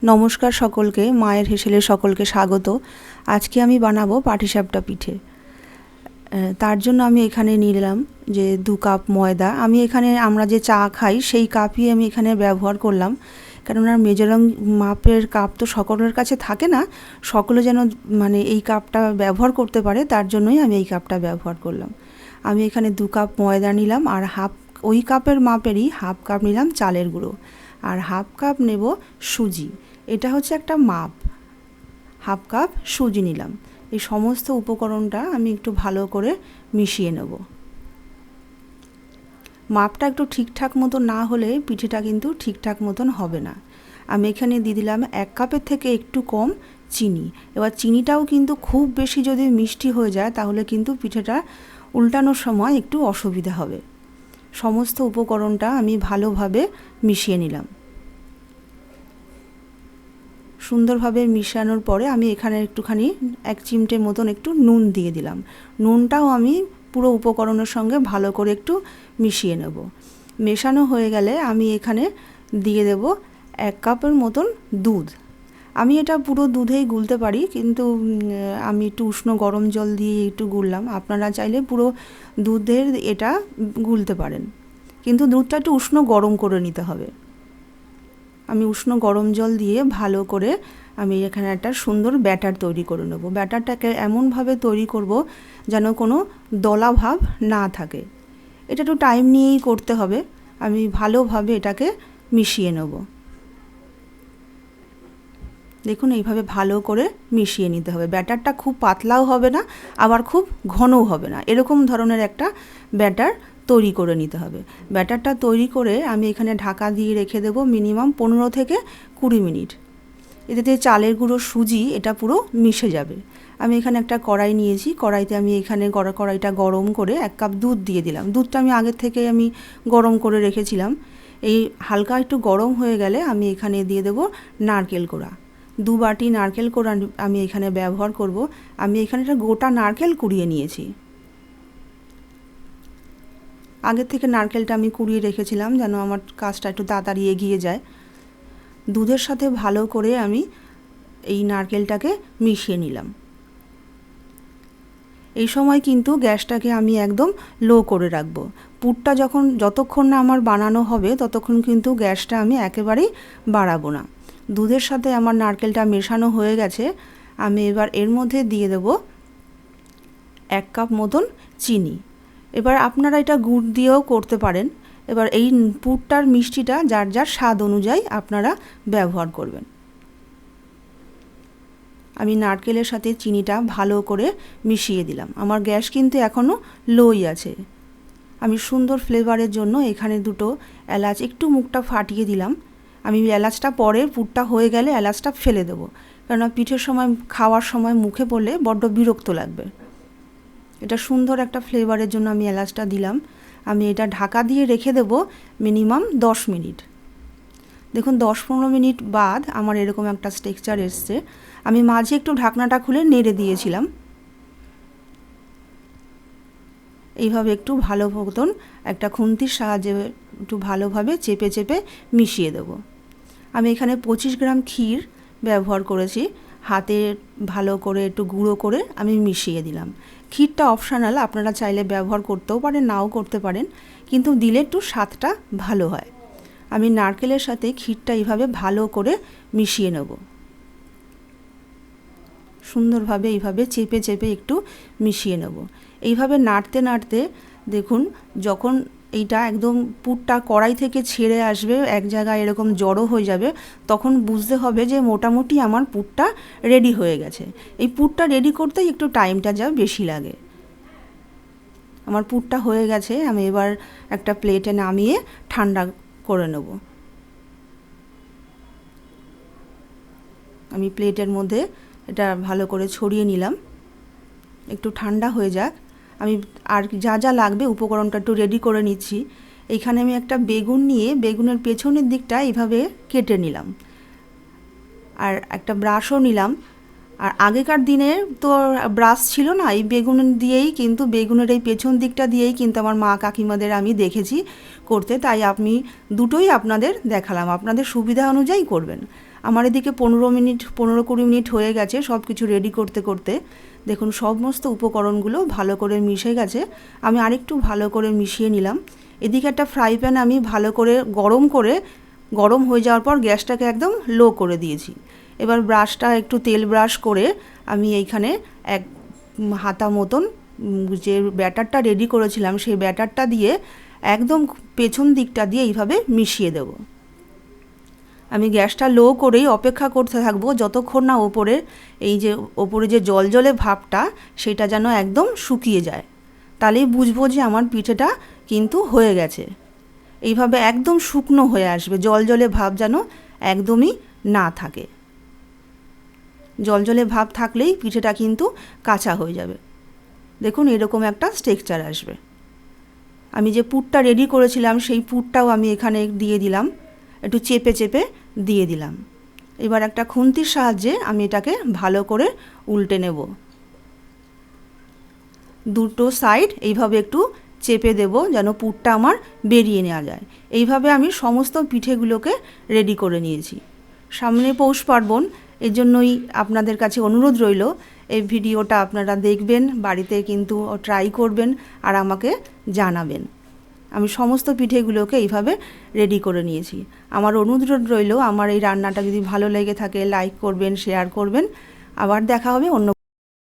নমস্কার সকলকে, মায়ের হেসেলে সকলকে স্বাগত। আজকে আমি বানাবো পাটিসাপটা পিঠে। তার জন্য আমি এখানে নিলাম যে 2 কাপ ময়দা। আমি এখানে আমরা যে চা খাই সেই কাপই আমি এখানে ব্যবহার করলাম, কেননা মেজারিং মাপের কাপ তো সকলের কাছে থাকে না, সকলে যেন এই কাপটা ব্যবহার করতে পারে, তার জন্যই আমি এই কাপটা ব্যবহার করলাম। আমি এখানে 2 কাপ ময়দা নিলাম, আর ওই কাপের মাপেরই হাফ কাপ নিলাম চালের গুঁড়ো, আর হাফ কাপ নেব সুজি। এটা হচ্ছে একটা মাপ, হাফ কাপ সুজি নিলাম। এই সমস্ত উপকরণটা আমি একটু ভালো করে মিশিয়ে নেব। মাপটা একটু ঠিকঠাক মতো না হলে পিঠেটা কিন্তু ঠিকঠাক মতন হবে না। আমি এখানে দিয়ে দিলাম 1 কাপের থেকে একটু কম চিনি। এবার চিনিটাও কিন্তু খুব বেশি যদি মিষ্টি হয়ে যায় তাহলে কিন্তু পিঠেটা উল্টানোর সময় একটু অসুবিধা হবে। সমস্ত উপকরণটা আমি ভালোভাবে মিশিয়ে নিলাম। সুন্দরভাবে মিশানোর পরে আমি এখানে একটুখানি 1 চিমটে মতন একটু নুন দিয়ে দিলাম। নুনটাও আমি পুরো উপকরণের সঙ্গে ভালো করে একটু মিশিয়ে নেব। মেশানো হয়ে গেলে আমি এখানে দিয়ে দেব 1 কাপের মতন দুধ। আমি এটা পুরো দুধেই গুলতে পারি, কিন্তু আমি একটু উষ্ণ গরম জল দিয়ে একটু গুললাম। আপনারা চাইলে পুরো দুধের এটা গুলতে পারেন, কিন্তু দুধটা একটু উষ্ণ গরম করে নিতে হবে। আমি উষ্ণ গরম জল দিয়ে ভালো করে আমি এখানে একটা সুন্দর ব্যাটার তৈরি করে নেব। ব্যাটারটাকে এমনভাবে তৈরি করব যেন কোনো দলা ভাব না থাকে। এটা একটু টাইম নিয়েই করতে হবে। আমি ভালোভাবে এটাকে মিশিয়ে নেব। দেখুন, এইভাবে ভালো করে মিশিয়ে নিতে হবে। ব্যাটারটা খুব পাতলাও হবে না, আবার খুব ঘনও হবে না, এরকম ধরনের একটা ব্যাটার তৈরি করে নিতে হবে। ব্যাটারটা তৈরি করে আমি এখানে ঢাকা দিয়ে রেখে দেবো মিনিমাম 15 থেকে 20 মিনিট। এতে চালের গুঁড়ো সুজি এটা পুরো মিশে যাবে। আমি এখানে একটা কড়াই নিয়েছি, কড়াইতে আমি এখানে কড়াইটা গরম করে 1 কাপ দুধ দিয়ে দিলাম। দুধটা আমি আগের থেকে আমি গরম করে রেখেছিলাম। এই হালকা একটু গরম হয়ে গেলে আমি এখানে দিয়ে দেবো নারকেল কোড়া। 2 বাটি নারকেল কোড়া আমি এখানে ব্যবহার করব। আমি এখানে একটা গোটা নারকেল কুড়িয়ে নিয়েছি। আগের থেকে নারকেলটা আমি কুড়িয়ে রেখেছিলাম যেন আমার কাজটা একটু তাড়াতাড়ি এগিয়ে যায়। দুধের সাথে ভালো করে আমি এই নারকেলটাকে মিশিয়ে নিলাম। এই সময় কিন্তু গ্যাসটাকে আমি একদম লো করে রাখবো। পুরটা যতক্ষণ না আমার বানানো হবে ততক্ষণ কিন্তু গ্যাসটা আমি একেবারেই বাড়াবো না। দুধের সাথে আমার নারকেলটা মেশানো হয়ে গেছে। আমি এবার এর মধ্যে দিয়ে দেব 1 কাপ মতন চিনি। এবার আপনারা এটা গুড় দিয়েও করতে পারেন। এবার এই পুরটার মিষ্টিটা যার যার স্বাদ অনুযায়ী আপনারা ব্যবহার করবেন। আমি নারকেলের সাথে চিনিটা ভালো করে মিশিয়ে দিলাম। আমার গ্যাস কিন্তু এখনও লোই আছে। আমি সুন্দর ফ্লেভারের জন্য এখানে 2টো এলাচ একটু মুখটা ফাটিয়ে দিলাম। আমি এলাচটা পরে পুরটা হয়ে গেলে এলাচটা ফেলে দেবো, কেননা পিঠের সময় খাওয়ার সময় মুখে পড়লে বড্ড বিরক্ত লাগবে। এটা সুন্দর একটা ফ্লেভারের জন্য আমি এলাচটা দিলাম। আমি এটা ঢাকা দিয়ে রেখে দেবো মিনিমাম 10 মিনিট। দেখুন 10-15 মিনিট বাদ আমার এরকম একটা টেক্সচার এসছে। আমি মাঝে একটু ঢাকনাটা খুলে নেড়ে দিয়েছিলাম। এইভাবে একটু ভালো মতন একটা খুন্তির সাহায্যে একটু ভালোভাবে চেপে চেপে মিশিয়ে দেব। আমি এখানে 25 গ্রাম ক্ষীর ব্যবহার করেছি। হাতে ভালো করে একটু গুঁড়ো করে আমি মিশিয়ে দিলাম। ক্ষীরটা অপশনাল, আপনারা চাইলে ব্যবহার করতেও পারেন, নাও করতে পারেন, কিন্তু দিলে একটু স্বাদটা ভালো হয়। আমি নারকেলের সাথে ক্ষীরটা এইভাবে ভালো করে মিশিয়ে নেব। সুন্দরভাবে এইভাবে চেপে চেপে একটু মিশিয়ে নেব। এইভাবে নাড়তে নাড়তে দেখুন যখন এইটা একদম পুরটা কড়াই থেকে ছেড়ে আসবে, এক জায়গায় এরকম জড়ো হয়ে যাবে, তখন বুঝতে হবে যে মোটামুটি আমার পুরটা রেডি হয়ে গেছে। এই পুরটা রেডি করতেই একটু টাইমটা যা বেশি লাগে। আমার পুরটা হয়ে গেছে। আমি এবার একটা প্লেটে নামিয়ে ঠান্ডা করে নেব। আমি প্লেটের মধ্যে এটা ভালো করে ছড়িয়ে নিলাম। একটু ঠান্ডা হয়ে যাক। আমি আর যা যা লাগবে উপকরণটা একটু রেডি করে নিচ্ছি। এইখানে আমি একটা বেগুন নিয়ে বেগুনের পেছনের দিকটা এইভাবে কেটে নিলাম, আর একটা ব্রাশও নিলাম। আর আগেকার দিনে তো ব্রাশ ছিল না, এই বেগুন দিয়েই কিন্তু বেগুনের এই পেছন দিকটা দিয়েই কিন্তু আমার মা কাকিমাদের আমি দেখেছি করতে, তাই আমি দুটোই আপনাদের দেখালাম, আপনাদের সুবিধা অনুযায়ী করবেন। আমার এদিকে 15-20 মিনিট হয়ে গেছে সব কিছু রেডি করতে করতে। দেখুন সমস্ত উপকরণগুলো ভালো করে মিশে গেছে। আমি আরেকটু ভালো করে মিশিয়ে নিলাম। এদিকে একটা ফ্রাই প্যান আমি ভালো করে গরম হয়ে যাওয়ার পর গ্যাসটাকে একদম লো করে দিয়েছি। এবার ব্রাশটা একটু তেল ব্রাশ করে আমি এইখানে এক হাতা মতন যে ব্যাটারটা রেডি করেছিলাম সেই ব্যাটারটা দিয়ে একদম পেছন দিকটা দিয়ে এইভাবে মিশিয়ে দেব। আমি গ্যাসটা লো করেই অপেক্ষা করতে থাকবো যতক্ষণ না ওপরে যে জলজলে ভাবটা সেটা যেন একদম শুকিয়ে যায়। তাহলেই বুঝবো যে আমার পিঠেটা কিন্তু হয়ে গেছে। এইভাবে একদম শুকনো হয়ে আসবে, জলজলে ভাব যেন একদমই না থাকে। জলজলে ভাব থাকলেই পিঠেটা কিন্তু কাঁচা হয়ে যাবে। দেখুন এরকম একটা টেক্সচার আসবে। আমি যে পুরটা রেডি করেছিলাম সেই পুরটাও আমি এখানে দিয়ে দিলাম, একটু চেপে চেপে দিয়ে দিলাম। এবার একটা খুন্তির সাহায্যে আমি এটাকে ভালো করে উল্টে নেব। দুটো সাইড এইভাবে একটু চেপে দেব যেন পুরটা আমার বেরিয়ে নেওয়া যায়। এইভাবে আমি সমস্ত পিঠেগুলোকে রেডি করে নিয়েছি। সামনে পৌষ পার্বণ, এর জন্যই আপনাদের কাছে অনুরোধ রইল এই ভিডিওটা আপনারা দেখবেন, বাড়িতে কিন্তু ট্রাই করবেন আর আমাকে জানাবেন। আমি সমস্ত পিঠেগুলোকে এইভাবে রেডি করে নিয়েছি। আমার অনুরোধ রইল আমার এই রান্নাটা যদি ভালো লেগে থাকে লাইক করবেন, শেয়ার করবেন। আবার দেখা হবে অন্য